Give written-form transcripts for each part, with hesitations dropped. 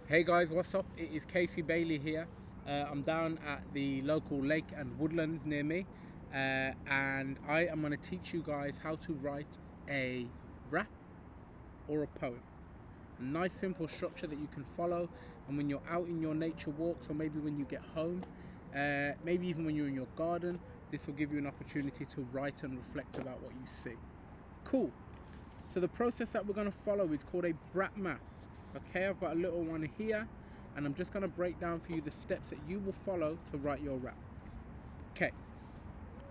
Hey guys, what's up? It is Casey Bailey here. I'm down at the local lake and woodlands near me, and I am going to teach you guys how to write a rap or a poem. A nice simple structure that you can follow, and when you're out in your nature walks, or maybe when you get home, maybe even when you're in your garden, this will give you an opportunity to write and reflect about what you see. Cool. So the process that we're going to follow is called a brat map. Okay, I've got a little one here, and I'm just going to break down for you the steps that you will follow to write your rap. Okay,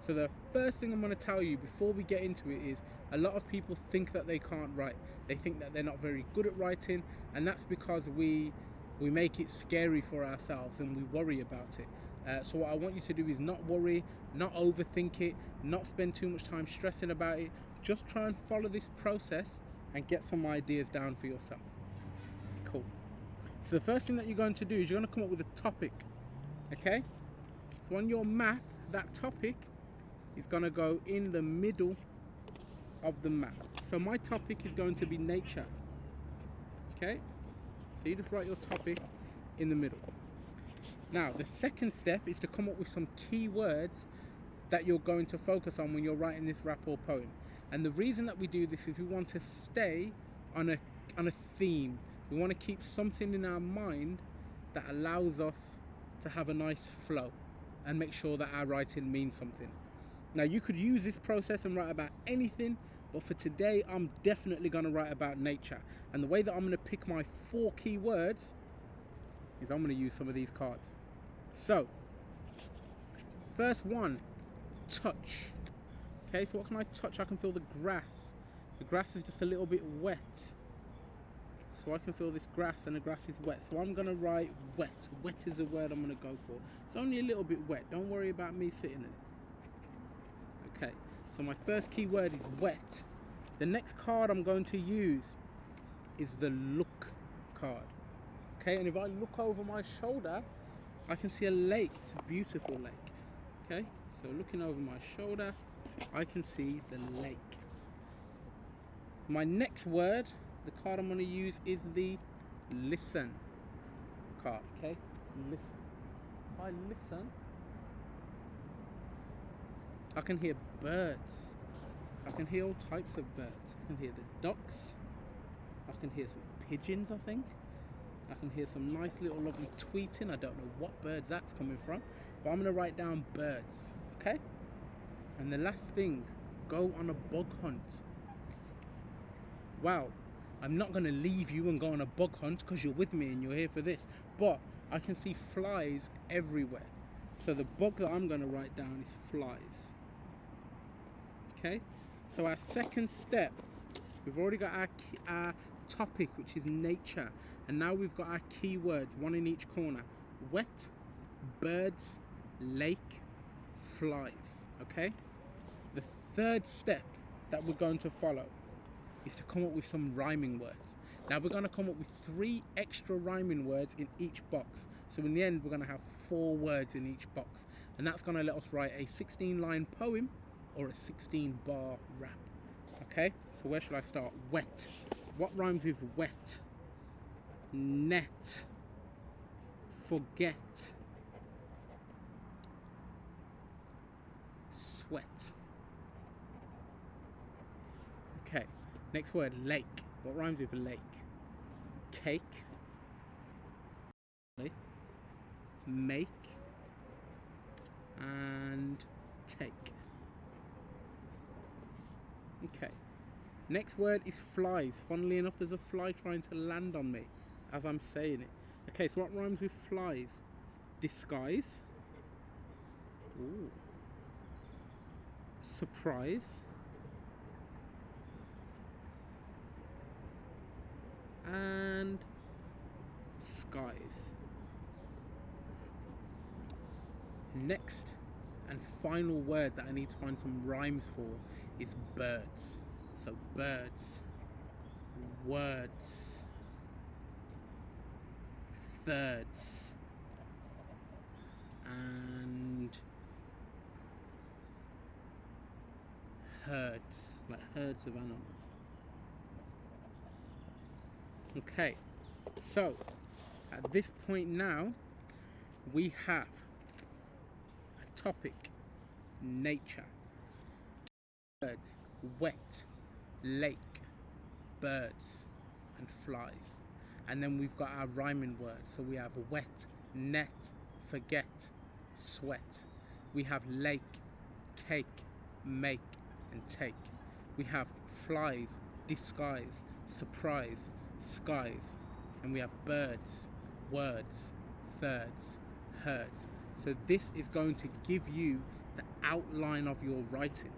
so the first thing I'm going to tell you before we get into it is a lot of people think that they can't write. They think that they're not very good at writing, and that's because we make it scary for ourselves and we worry about it. So what I want you to do is not worry, not overthink it, not spend too much time stressing about it. Just try and follow this process and get some ideas down for yourself. Cool. So the first thing that you're going to do is you're going to come up with a topic. Okay? So on your map, that topic is going to go in the middle of the map. So my topic is going to be nature. Okay? So you just write your topic in the middle. Now, the second step is to come up with some key words that you're going to focus on when you're writing this rap or poem. And the reason that we do this is we want to stay on a theme. We want to keep something in our mind that allows us to have a nice flow and make sure that our writing means something. Now, you could use this process and write about anything, but for today, I'm definitely going to write about nature. And the way that I'm going to pick my 4 key words is I'm going to use some of these cards. So, first one, touch. Okay, so what can I touch? I can feel the grass. The grass is just a little bit wet. So I can feel this grass, and the grass is wet. So I'm going to write wet. Wet is the word I'm going to go for. It's only a little bit wet. Don't worry about me sitting in it. Okay, so my first key word is wet. The next card I'm going to use is the look card. Okay, and if I look over my shoulder, I can see a lake. It's a beautiful lake. Okay, so looking over my shoulder, I can see the lake. My next word, the card I'm going to use, is the listen card. Okay, listen. If I listen, I can hear birds. I can hear all types of birds. I can hear the ducks. I can hear some pigeons, I think. I can hear some nice little lovely tweeting. I don't know what birds that's coming from, but I'm going to write down birds. Okay? And the last thing, go on a bug hunt. Wow, I'm not going to leave you and go on a bug hunt because you're with me and you're here for this, but I can see flies everywhere. So the bug that I'm going to write down is flies. Okay? So our second step, we've already got our topic, which is nature, and now we've got our keywords, one in each corner: wet, birds, lake, flies. Okay, the third step that we're going to follow is to come up with some rhyming words. Now we're going to come up with 3 extra rhyming words in each box, so in the end we're going to have 4 words in each box, and that's going to let us write a 16-line poem or a 16-bar rap. Okay, so where should I start? Wet. What rhymes with wet? Net. Forget. Sweat. Okay, next word, lake. What rhymes with lake? Cake. Make. And take. Okay. Next word is flies. Funnily enough, there's a fly trying to land on me as I'm saying it. Okay, so what rhymes with flies? Disguise. Ooh. Surprise. And skies. Next and final word that I need to find some rhymes for is birds. So birds, words, thirds, and herds, like herds of animals. Okay, so At this point now, we have a topic: nature, birds, wet, lake, birds, and flies. And then we've got our rhyming words. So we have wet, net, forget, sweat. We have lake, cake, make, and take. We have flies, disguise, surprise, skies. And we have birds, words, thirds, herds. So this is going to give you the outline of your writing,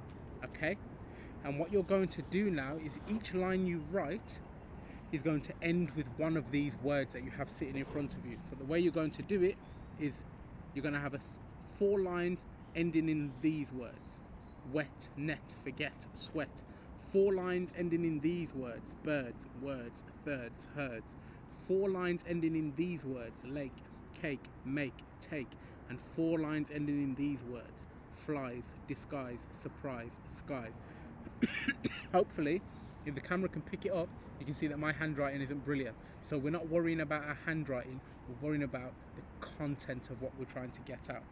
okay? And what you're going to do now is each line you write is going to end with one of these words that you have sitting in front of you. But the way you're going to do it is you're going to have 4 lines ending in these words: wet, net, forget, sweat. 4 lines ending in these words: birds, words, thirds, herds. 4 lines ending in these words: lake, cake, make, take. And 4 lines ending in these words: flies, disguise, surprise, skies. Hopefully, if the camera can pick it up, you can see that my handwriting isn't brilliant. So we're not worrying about our handwriting, we're worrying about the content of what we're trying to get out.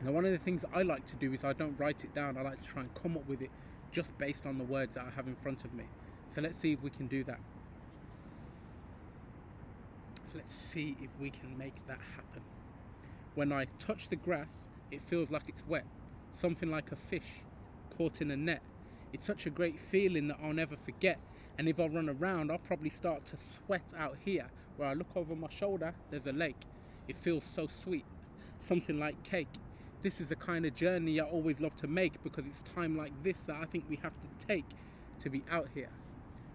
Now, one of the things I like to do is I don't write it down. I like to try and come up with it just based on the words that I have in front of me. So let's see if we can do that. Let's see if we can make that happen. When I touch the grass, it feels like it's wet. Something like a fish caught in a net. It's such a great feeling that I'll never forget. And if I run around, I'll probably start to sweat out here. Where I look over my shoulder, there's a lake. It feels so sweet. Something like cake. This is the kind of journey I always love to make, because it's time like this that I think we have to take to be out here,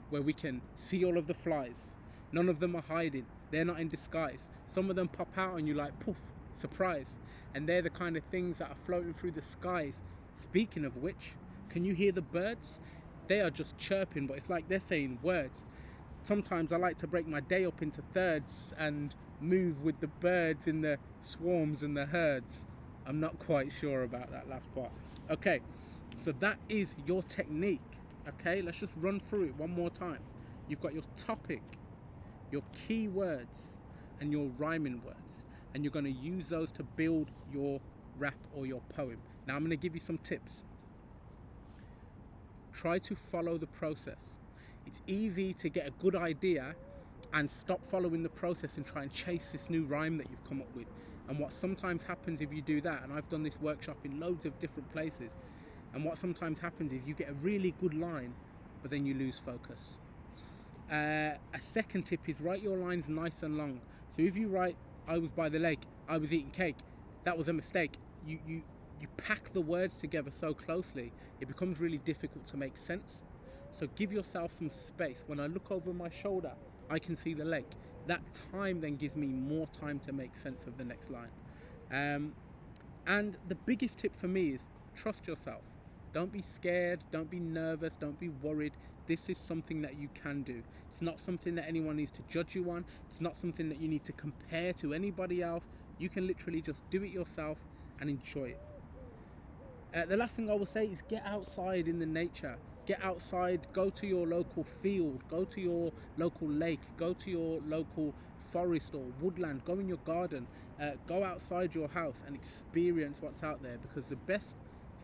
where we can see all of the flies. None of them are hiding. They're not in disguise. Some of them pop out on you like poof, surprise. And they're the kind of things that are floating through the skies. Speaking of which, can you hear the birds? They are just chirping, but it's like they're saying words. Sometimes I like to break my day up into thirds and move with the birds in the swarms and the herds. I'm not quite sure about that last part. Okay, so that is your technique. Okay, let's just run through it one more time. You've got your topic, your key words, and your rhyming words. And you're going to use those to build your rap or your poem. Now I'm going to give you some tips. Try to follow the process. It's easy to get a good idea and stop following the process and try and chase this new rhyme that you've come up with. And what sometimes happens if you do that, and I've done this workshop in loads of different places, and what sometimes happens is you get a really good line, but then you lose focus. A second tip is write your lines nice and long. So if you write, I was by the lake, I was eating cake, that was a mistake. You pack the words together so closely, it becomes really difficult to make sense. So give yourself some space. When I look over my shoulder, I can see the lake. That time then gives me more time to make sense of the next line. And the biggest tip for me is trust yourself. Don't be scared, don't be nervous, don't be worried. This is something that you can do. It's not something that anyone needs to judge you on. It's not something that you need to compare to anybody else. You can literally just do it yourself and enjoy it. The last thing I will say is get outside in the nature. Get outside, go to your local field, go to your local lake, go to your local forest or woodland, go in your garden, go outside your house and experience what's out there, because the best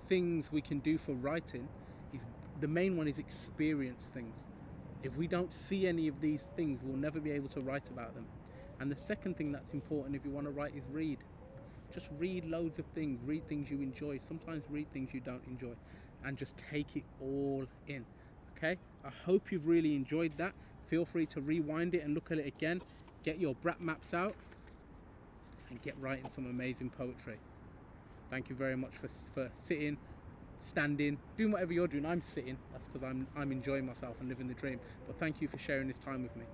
things we can do for writing is, the main one is experience things. If we don't see any of these things, we'll never be able to write about them. And the second thing that's important if you want to write is read. Just read loads of things, read things you enjoy, sometimes read things you don't enjoy, and just take it all in. Okay, I hope you've really enjoyed that. Feel free to rewind it and look at it again, get your brap maps out and get writing some amazing poetry. Thank you very much for sitting, standing, doing whatever you're doing. I'm sitting, that's because I'm enjoying myself and living the dream. But thank you for sharing this time with me.